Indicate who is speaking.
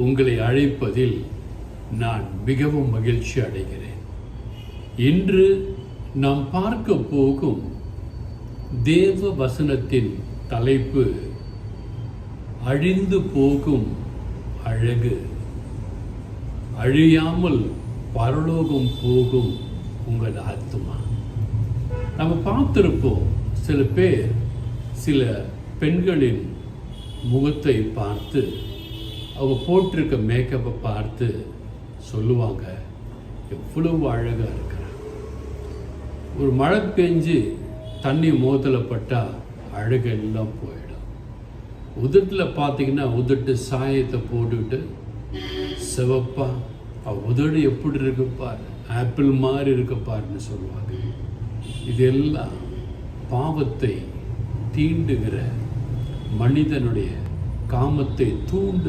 Speaker 1: உங்களை அழைப்பதில் நான் மிகவும் மகிழ்ச்சி அடைகிறேன். இன்று நாம் பார்க்க போகும் தேவ வசனத்தின் தலைப்பு அழிந்து போகும் அழகு. அழியாமல் பரலோகம் போகும் உங்கள் ஆத்மா. நம்ம பார்த்திருப்போம், சில பேர் சில பெண்களின் முகத்தை பார்த்து, அவங்க போட்டிருக்க மேக்கப்பை பார்த்து சொல்லுவாங்க, எவ்வளவு அழகாக இருக்கிறாங்க. ஒரு மழை பெஞ்சு தண்ணி முகத்தில் பட்டால் அழகெல்லாம் போயிடும். உதட்டில் பார்த்தீங்கன்னா உதட்டு சாயத்தை போட்டுக்கிட்டு சிவப்பா உதடு எப்படி இருக்கு பாரு, ஆப்பிள் மாதிரி இருக்கு பாருன்னு சொல்லுவாங்க. இதெல்லாம் பாவத்தை தீண்டுகிற, மனிதனுடைய காமத்தை தூண்டு